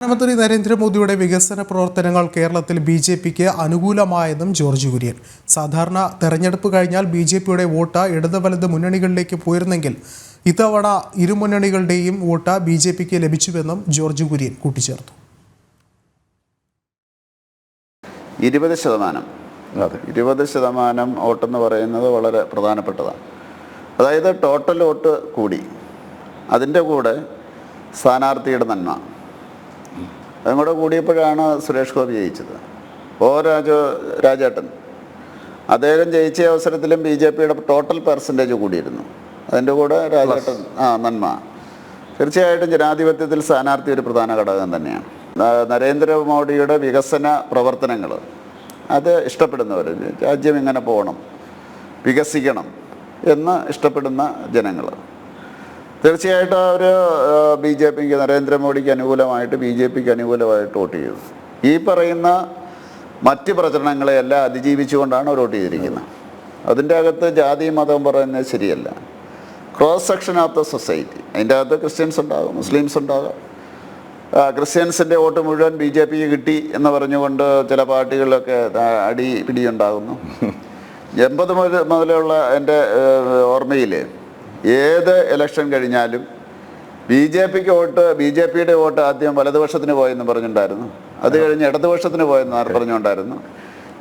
പ്രധാനമന്ത്രി നരേന്ദ്രമോദിയുടെ വികസന പ്രവർത്തനങ്ങൾ കേരളത്തിൽ ബി.ജെ.പിക്ക് അനുകൂലമായെന്നും ജോർജ് കുര്യൻ. സാധാരണ തെരഞ്ഞെടുപ്പ് കഴിഞ്ഞാൽ ബി.ജെ.പിയുടെ വോട്ട് ഇടത് വലത് മുന്നണികളിലേക്ക് പോയിരുന്നെങ്കിൽ ഇത്തവണ ഇരുമുന്നണികളുടെയും വോട്ട് ബി.ജെ.പിക്ക് ലഭിച്ചുവെന്നും ജോർജ് കുര്യൻ കൂട്ടിച്ചേർത്തു. 20% വോട്ടെന്ന് പറയുന്നത് വളരെ പ്രധാനപ്പെട്ടതാണ്. അതായത് ടോട്ടൽ വോട്ട് കൂടി, അതിൻ്റെ കൂടെ സ്ഥാനാർത്ഥിയുടെ നന്മ അതും കൂടെ കൂടിയപ്പോഴാണ് സുരേഷ് ഗോപി ജയിച്ചത്. രാജേട്ടൻ അദ്ദേഹം ജയിച്ച അവസരത്തിലും ബി.ജെ.പിയുടെ ടോട്ടൽ പെർസെൻറ്റേജ് കൂടിയിരുന്നു. അതിൻ്റെ കൂടെ രാജേട്ടൻ നന്മ. തീർച്ചയായിട്ടും ജനാധിപത്യത്തിൽ സ്ഥാനാർത്ഥി ഒരു പ്രധാന ഘടകം തന്നെയാണ്. നരേന്ദ്രമോദിയുടെ വികസന പ്രവർത്തനങ്ങൾ അത് ഇഷ്ടപ്പെടുന്നവർ, രാജ്യം ഇങ്ങനെ പോകണം, വികസിക്കണം എന്ന് ഇഷ്ടപ്പെടുന്ന ജനങ്ങൾ തീർച്ചയായിട്ടും അവർ ബി.ജെ.പിക്ക്, നരേന്ദ്രമോദിക്ക് അനുകൂലമായിട്ട് ബി.ജെ.പിക്ക് അനുകൂലമായിട്ട് വോട്ട് ചെയ്തു. ഈ പറയുന്ന മറ്റ് പ്രചരണങ്ങളെയെല്ലാം അതിജീവിച്ചുകൊണ്ടാണ് അവർ വോട്ട് ചെയ്തിരിക്കുന്നത്. അതിൻ്റെ അകത്ത് ജാതി മതം പറയുന്നത് ശരിയല്ല. Cross section of the society, അതിൻ്റെ അകത്ത് ക്രിസ്ത്യൻസ് ഉണ്ടാകും, മുസ്ലിംസ് ഉണ്ടാകും. ക്രിസ്ത്യൻസിൻ്റെ വോട്ട് മുഴുവൻ ബി.ജെ.പിക്ക് കിട്ടി എന്ന് പറഞ്ഞുകൊണ്ട് ചില പാർട്ടികളിലൊക്കെ പിടിയുണ്ടാകുന്നു. 80 മുതലുള്ള എൻ്റെ ഓർമ്മയിൽ ഏത് ഇലക്ഷൻ കഴിഞ്ഞാലും ബി.ജെ.പിയുടെ വോട്ട് ആദ്യം വലതുപക്ഷത്തിന് പോയെന്ന് പറഞ്ഞിട്ടുണ്ടായിരുന്നു, അത് കഴിഞ്ഞ് ഇടതുപക്ഷത്തിന് പോയെന്ന് പറഞ്ഞുകൊണ്ടായിരുന്നു.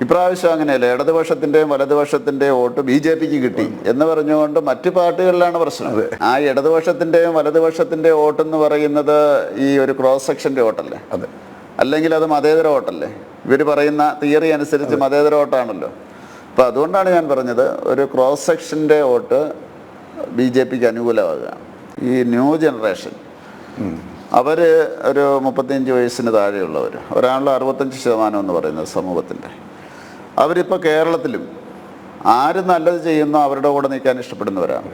ഇപ്രാവശ്യം അങ്ങനെയല്ല, ഇടതുപക്ഷത്തിൻ്റെയും വലതുപക്ഷത്തിൻ്റെയും വോട്ട് ബി.ജെ.പിക്ക് കിട്ടി എന്ന് പറഞ്ഞുകൊണ്ട് മറ്റു പാർട്ടികളിലാണ് പ്രശ്നം. ആ ഇടതുപക്ഷത്തിൻ്റെയും വലതുപക്ഷത്തിൻ്റെ വോട്ടെന്ന് പറയുന്നത് ഈ ഒരു ക്രോസ് സെക്ഷൻ്റെ വോട്ടല്ലേ, അല്ലെങ്കിൽ അത് മതേതര വോട്ടല്ലേ? ഇവർ പറയുന്ന തിയറി അനുസരിച്ച് മതേതര വോട്ടാണല്ലോ. അപ്പോൾ അതുകൊണ്ടാണ് ഞാൻ പറഞ്ഞത് ഒരു ക്രോസ് സെക്ഷൻ്റെ വോട്ട് ബി.ജെ.പിക്ക് അനുകൂലമാകുക. ഈ ന്യൂ ജനറേഷൻ അവർ ഒരു 35 വയസ്സിന് താഴെയുള്ളവർ, ഒരാളുടെ 65% എന്ന് പറയുന്നത് സമൂഹത്തിൻ്റെ, അവരിപ്പോൾ കേരളത്തിലും ആര് നല്ലത് ചെയ്യുന്നോ അവരുടെ കൂടെ നിൽക്കാൻ ഇഷ്ടപ്പെടുന്നവരാണ്.